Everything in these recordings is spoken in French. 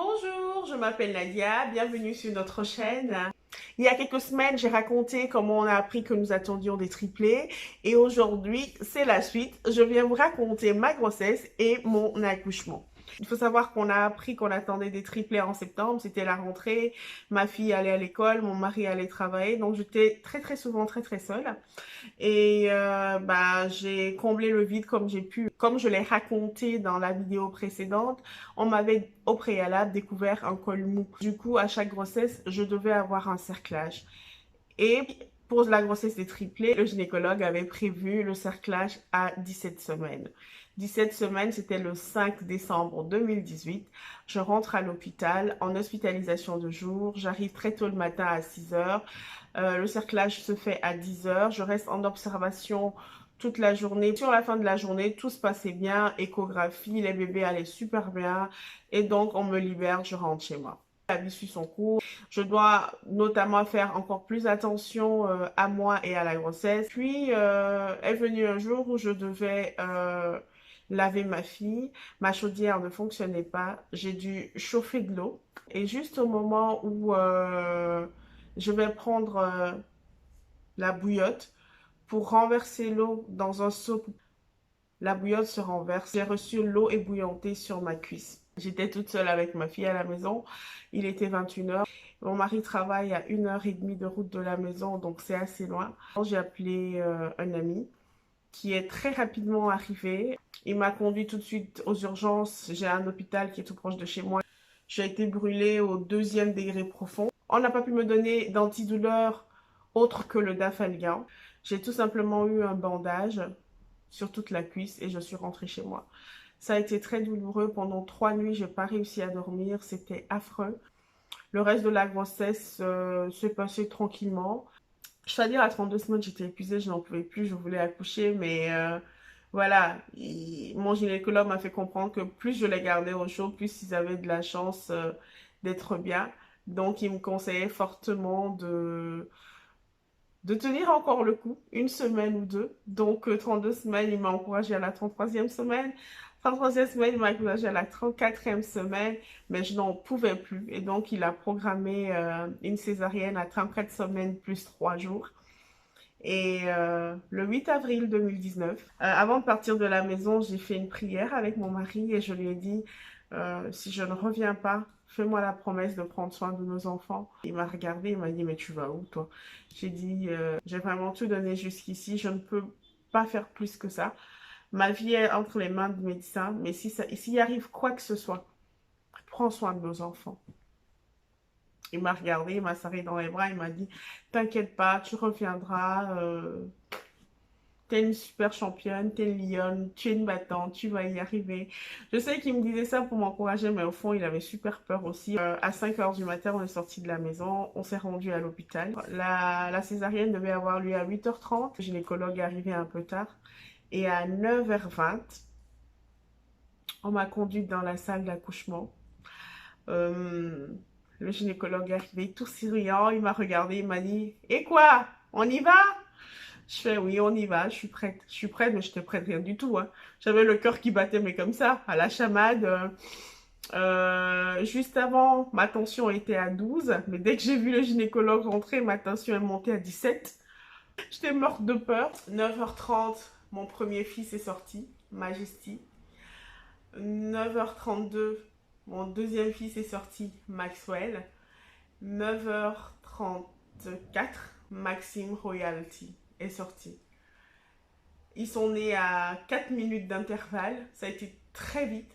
Bonjour, je m'appelle Nadia, bienvenue sur notre chaîne. Il y a quelques semaines, j'ai raconté comment on a appris que nous attendions des triplés et aujourd'hui, c'est la suite. Je viens vous raconter ma grossesse et mon accouchement. Il faut savoir qu'on a appris qu'on attendait des triplés en septembre, c'était la rentrée, ma fille allait à l'école, mon mari allait travailler, donc j'étais très souvent très seule. Et j'ai comblé le vide comme j'ai pu. Comme je l'ai raconté dans la vidéo précédente, on m'avait au préalable découvert un col mou. Du coup, à chaque grossesse, je devais avoir un cerclage. Et pour la grossesse des triplés, le gynécologue avait prévu le cerclage à 17 semaines. 17 semaines, c'était le 5 décembre 2018. Je rentre à l'hôpital en hospitalisation de jour. J'arrive très tôt le matin à 6 heures. Le cerclage se fait à 10 heures. Je reste en observation toute la journée. Sur la fin de la journée, tout se passait bien. Échographie, les bébés allaient super bien. Et donc, on me libère, je rentre chez moi. La vie suit son cours. Je dois notamment faire encore plus attention à moi et à la grossesse. Puis est venu un jour où je devais laver ma fille. Ma chaudière ne fonctionnait pas. J'ai dû chauffer de l'eau. Et juste au moment où je vais prendre la bouillotte pour renverser l'eau dans un seau, la bouillotte se renverse. J'ai reçu l'eau ébouillantée sur ma cuisse. J'étais toute seule avec ma fille à la maison. Il était 21 heures. Mon mari travaille à 1 heure et demie de route de la maison, donc c'est assez loin. J'ai appelé un ami qui est très rapidement arrivé. Il m'a conduit tout de suite aux urgences. J'ai un hôpital qui est tout proche de chez moi. J'ai été brûlée au 2e degré profond. On n'a pas pu me donner d'antidouleur autre que le Dafalgan. J'ai tout simplement eu un bandage sur toute la cuisse et je suis rentrée chez moi. Ça a été très douloureux. Pendant 3 nuits, j'ai pas réussi à dormir. C'était affreux. Le reste de la grossesse s'est passé tranquillement. Je dois dire, à 32 semaines, j'étais épuisée, je n'en pouvais plus, je voulais accoucher, mais voilà, mon gynécologue m'a fait comprendre que plus je les gardais au chaud, plus ils avaient de la chance d'être bien. Donc, il me conseillait fortement de tenir encore le coup, 1 semaine ou 2. Donc, 32 semaines, il m'a encouragée à la 33e semaine. 33e semaine, il m'a encouragée à la 34e semaine, mais je n'en pouvais plus. Et donc, il a programmé une césarienne à 34 semaines plus 3 jours. Et le 8 avril 2019, avant de partir de la maison, j'ai fait une prière avec mon mari et je lui ai dit, si je ne reviens pas, fais-moi la promesse de prendre soin de nos enfants. Il m'a regardé, il m'a dit, mais tu vas où toi? J'ai dit, j'ai vraiment tout donné jusqu'ici, je ne peux pas faire plus que ça. Ma vie est entre les mains du médecin, mais s'il arrive quoi que ce soit, prends soin de nos enfants. Il m'a regardé, il m'a serré dans les bras, il m'a dit, t'inquiète pas, tu reviendras. T'es une super championne, t'es une lionne, tu es une battante, tu vas y arriver. Je sais qu'il me disait ça pour m'encourager, mais au fond, il avait super peur aussi. À 5 heures du matin, on est sorti de la maison, on s'est rendu à l'hôpital. La césarienne devait avoir lieu à 8h30. Le gynécologue est arrivé un peu tard. Et à 9h20, on m'a conduite dans la salle d'accouchement. Euh, le gynécologue est arrivé tout souriant, il m'a regardé, il m'a dit, et quoi? On y va? Je fais oui, on y va, je suis prête. Je suis prête, mais je n'étais prête rien du tout, hein. J'avais le cœur qui battait, mais comme ça, à la chamade. Juste avant, ma tension était à 12, mais dès que j'ai vu le gynécologue rentrer, ma tension est montée à 17. J'étais morte de peur. 9h30, mon premier fils est sorti, Majesty. 9h32, mon deuxième fils est sorti, Maxwell. 9h34, Maxime Royalty est sorti. Ils sont nés à 4 minutes d'intervalle. Ça a été très vite.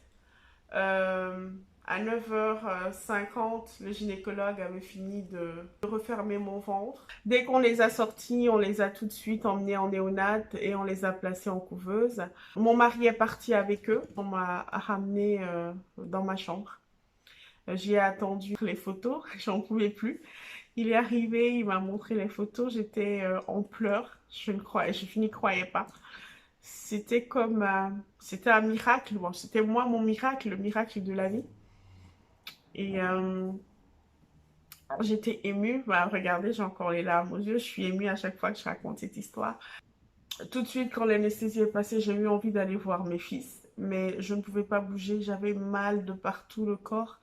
À 9h50, le gynécologue avait fini de refermer mon ventre. Dès qu'on les a sortis, on les a tout de suite emmenés en néonate et on les a placés en couveuse. Mon mari est parti avec eux. On m'a ramené dans ma chambre. J'y ai attendu les photos, j'en pouvais plus. Il est arrivé, il m'a montré les photos, j'étais en pleurs, je n'y croyais pas. C'était comme, c'était un miracle, bon, c'était moi mon miracle, le miracle de la vie. Et j'étais émue, bah, regardez, j'ai encore les larmes aux yeux, je suis émue à chaque fois que je raconte cette histoire. Tout de suite, quand l'anesthésie est passée, j'ai eu envie d'aller voir mes fils, mais je ne pouvais pas bouger, j'avais mal de partout le corps.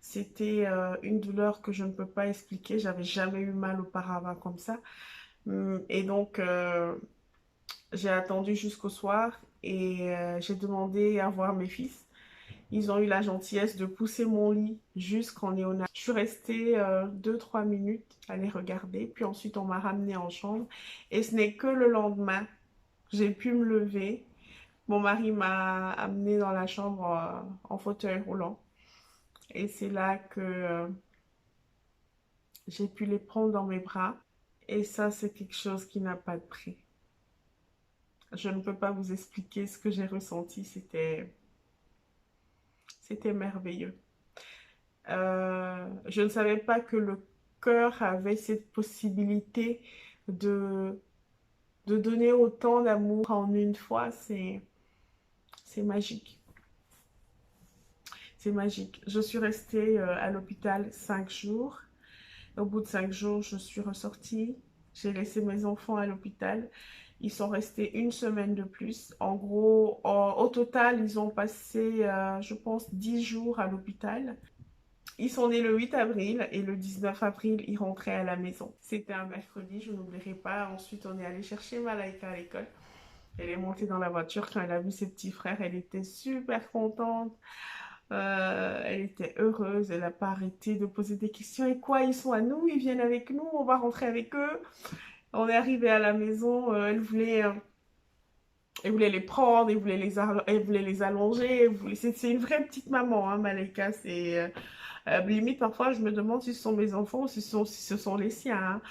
C'était une douleur que je ne peux pas expliquer. J'avais jamais eu mal auparavant comme ça. Et donc, j'ai attendu jusqu'au soir et j'ai demandé à voir mes fils. Ils ont eu la gentillesse de pousser mon lit jusqu'en néonat. Je suis restée 2-3 minutes à les regarder, puis ensuite on m'a ramenée en chambre. Et ce n'est que le lendemain que j'ai pu me lever. Mon mari m'a amenée dans la chambre en fauteuil roulant. Et c'est là que j'ai pu les prendre dans mes bras. Et ça, c'est quelque chose qui n'a pas de prix. Je ne peux pas vous expliquer ce que j'ai ressenti. C'était merveilleux. Je ne savais pas que le cœur avait cette possibilité de, de donner autant d'amour en une fois. C'est magique. C'est magique. Je suis restée à l'hôpital 5 jours. Au bout de 5 jours, je suis ressortie. J'ai laissé mes enfants à l'hôpital. Ils sont restés une semaine de plus. En gros, au total, ils ont passé, je pense, 10 jours à l'hôpital. Ils sont nés le 8 avril et le 19 avril, ils rentraient à la maison. C'était un mercredi, je n'oublierai pas. Ensuite, on est allé chercher Malaika à l'école. Elle est montée dans la voiture quand elle a vu ses petits frères. Elle était super contente. Elle était heureuse. Elle n'a pas arrêté de poser des questions. Et quoi, ils sont à nous? Ils viennent avec nous? On va rentrer avec eux? On est arrivé à la maison. Elle voulait les prendre. Elle voulait les allonger. C'est une vraie petite maman, hein, Malaika. Limite, parfois, je me demande si ce sont mes enfants ou si ce sont les siens, hein.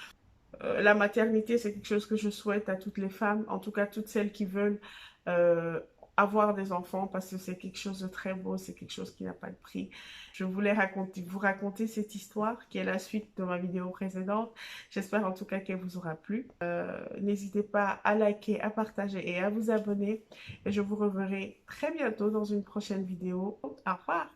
La maternité, c'est quelque chose que je souhaite à toutes les femmes, en tout cas toutes celles qui veulent euh, avoir des enfants, parce que c'est quelque chose de très beau, c'est quelque chose qui n'a pas de prix. Je voulais vous raconter cette histoire qui est la suite de ma vidéo précédente. J'espère en tout cas qu'elle vous aura plu. N'hésitez pas à liker, à partager et à vous abonner. Et je vous reverrai très bientôt dans une prochaine vidéo. Au revoir!